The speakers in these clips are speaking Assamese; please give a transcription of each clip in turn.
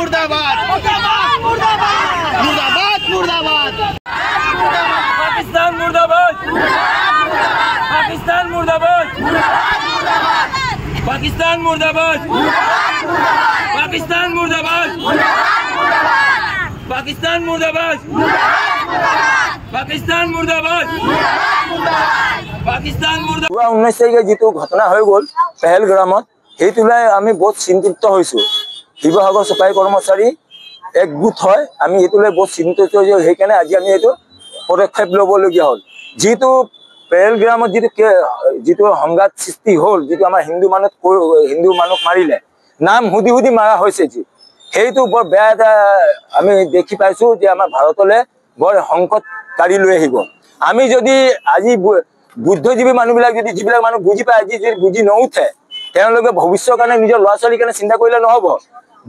मुर्दाबाद मुर्दाबाद मुर्दाबाद पाकिस्तान मुर्दाबाद पाकिस्तान मुर्दाबाद पाकिस्तान मुर्दाबाद पाकिस्तान मुर्दाबाद पाकिस्तान मुर्दाबाद पाकिस्तान मुर्दाबाद पाकिस्तान मुर्दाबाद 19 तारिखे जो घटना हो गल पहलगामत সেইটোলৈ আমি বহুত চিন্তিত হৈছো শিৱসাগৰ সফাই কৰ্মচাৰী একগোট হয় আমি এইটোলৈ বহুত চিন্তিত হৈছো সেইকাৰণে আজি আমি এইটো পদক্ষেপ ল'বলগীয়া হ'ল যিটো পেহেলগামত যিটো সংঘাত সৃষ্টি হ'ল যিটো আমাৰ হিন্দু মানুহ মাৰিলে নাম হুদি হুদি মাৰা হৈছে যি সেইটো বৰ বেয়া এটা আমি দেখি পাইছো যে আমাৰ ভাৰতলৈ বৰ সংকটকাৰী লৈ আহিব আমি যদি আজি বুদ্ধজীৱী মানুহবিলাক যদি যিবিলাক মানুহ বুজি পায় আজি যদি বুজি নুঠে তেওঁলোকে ভৱিষ্যতৰ কাৰণে নিজৰ ল'ৰা ছোৱালীৰ কাৰণে চিন্তা কৰিলে নহব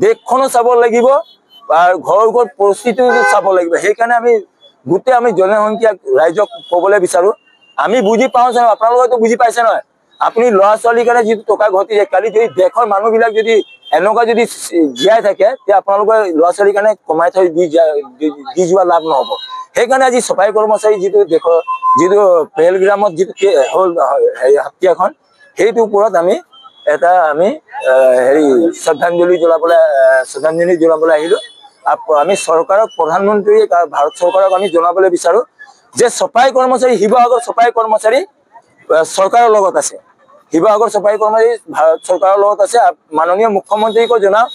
দেশখনো চাব লাগিব আৰু ঘৰৰ পৰিস্থিতিও চাব লাগিব সেইকাৰণে আমি গোটেই আমি জনসংখ্যা ৰাইজক ক'বলৈ বিচাৰো আমি বুজি পাওঁ যে আপোনালোকেতো বুজি পাইছে নহয় আপুনি ল'ৰা ছোৱালীৰ কাৰণে যিটো টকা ঘটি যায় কালি যদি দেশৰ মানুহবিলাক যদি এনেকুৱা যদি জীয়াই থাকে তেতিয়া আপোনালোকে ল'ৰা ছোৱালীৰ কাৰণে কমাই থৈ দি যোৱা লাভ নহ'ব সেইকাৰণে আজি সফাই কৰ্মচাৰী যিটো দেশৰ যিটো পেহেলগামত যিটো হ'ল হত্যাখন সেইটোৰ ওপৰত আমি এটা আমি শ্ৰদ্ধাঞ্জলি জ্বলাবলৈ আহিলো আমি চৰকাৰক প্ৰধানমন্ত্ৰী ভাৰত চৰকাৰক আমি জনাবলৈ বিচাৰো যে সফাই কৰ্মচাৰী শিৱসাগৰ সফাই কৰ্মচাৰী চৰকাৰৰ লগত আছে শিৱসাগৰ সফাই কৰ্মচাৰী ভাৰত চৰকাৰৰ লগত আছে মাননীয় মুখ্যমন্ত্ৰীকো জনাও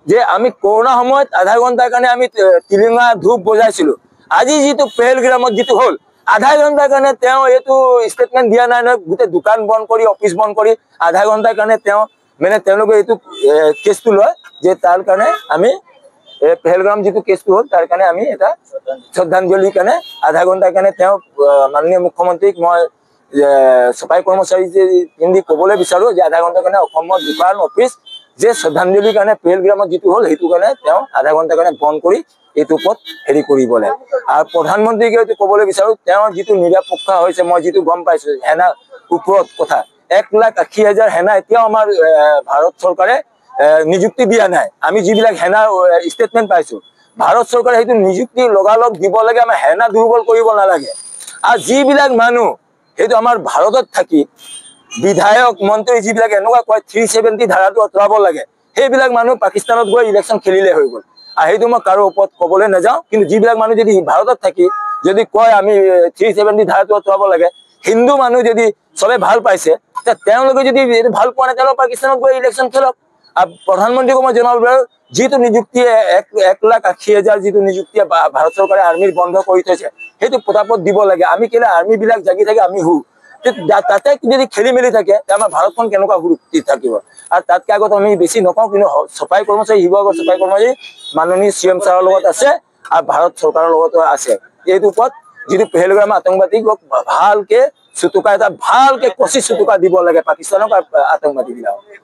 যে আমি কৰোনা সময়ত আধা ঘণ্টাৰ কাৰণে আমি তিলিঙা ধূপ বজাইছিলো আজি যিটো পেহেলগামত যিটো হ'ল আধা ঘণ্টাৰ কাৰণে তেওঁ এইটো ষ্টেটমেণ্ট দিয়া নাই নহয় গোটেই দোকান বন্ধ কৰি অফিচ বন্ধ কৰি আধা ঘণ্টাৰ কাৰণে তেওঁ মানে তেওঁলোকে এইটো কেছটো লয় যে তাৰ কাৰণে আমি পেহেলগাম যিটো কেছটো হ'ল তাৰ কাৰণে আমি এটা শ্ৰদ্ধাঞ্জলিৰ কাৰণে আধা ঘণ্টাৰ কাৰণে তেওঁ মাননীয় মুখ্যমন্ত্ৰীক মই সফাই কৰ্মচাৰী যে ক'বলৈ বিচাৰো যে আধা ঘণ্টাৰ কাৰণে অসমৰ দোকান অফিচ যে শ্ৰদ্ধাঞ্জলিৰ কাৰণে পেহেলগামত যিটো হ'ল সেইটো কাৰণে তেওঁ আধা ঘণ্টাৰ কাৰণে বন্ধ কৰি এইটো ওপৰত কৰিবলৈ আৰু প্ৰধানমন্ত্ৰীকে এইটো ক'বলৈ বিচাৰো তেওঁৰ যিটো নিৰাপত্তা হৈছে মই যিটো গম পাইছো সেনা ওপৰত কথা 1,80,000 সেনা এতিয়াও আমাৰ ভাৰত চৰকাৰে নিযুক্তি দিয়া নাই আমি যিবিলাক সেনা ষ্টেটমেণ্ট পাইছো ভাৰত চৰকাৰে সেইটো নিযুক্তি লগালগ দিব লাগে আমাৰ সেনা দুৰ্বল কৰিব নালাগে আৰু যিবিলাক মানুহ সেইটো আমাৰ ভাৰতত থাকি বিধায়ক মন্ত্ৰী যিবিলাক এনেকুৱা কয় 370 ধাৰাটো আঁতৰাব লাগে সেইবিলাক মানুহ পাকিস্তানত গৈ ইলেকশ্যন খেলিলে হৈ গ'ল আৰু সেইটো মই কাৰো ওপৰত ক'বলৈ নাযাওঁ কিন্তু যিবিলাক মানুহ যদি ভাৰতত থাকি যদি কয় আমি 370 ধাৰাটো আঁতৰাব লাগে হিন্দু মানুহ যদি চবে ভাল পাইছে তেওঁলোকে যদি ভাল পোৱা নাই তেওঁলোকে পাকিস্তানত গৈ ইলেকশ্যন খেলক আৰু প্ৰধানমন্ত্ৰীক মই জনাব বিচাৰো যিটো নিযুক্তিয়ে 1,80,000 যিটো নিযুক্তিয়ে ভাৰত চৰকাৰে আৰ্মিৰ বন্ধ কৰি থৈছে সেইটো পতাপত দিব লাগে আমি কেলে আৰ্মি বিলাক জাগি থাকে আমি তাতে যদি খেলি মেলি থাকে আমাৰ ভাৰতখন কেনেকুৱা সুৰক্ষিত থাকিব আৰু তাতকে আগত আমি বেছি নকওঁ কিন্তু সফাই কৰ্মচাৰী শিৱসাগৰ সফাই কৰ্মচাৰী মাননীয় CM ছাৰৰ লগত আছে আৰু ভাৰত চৰকাৰৰ লগতো আছে এইটো ওপৰত যিটো পেহেলগাম আতংকবাদীক ভালকে চুটুকা এটা ভালকে কচি চুটুকা দিব লাগে পাকিস্তানক আতংকবাদী বিলাক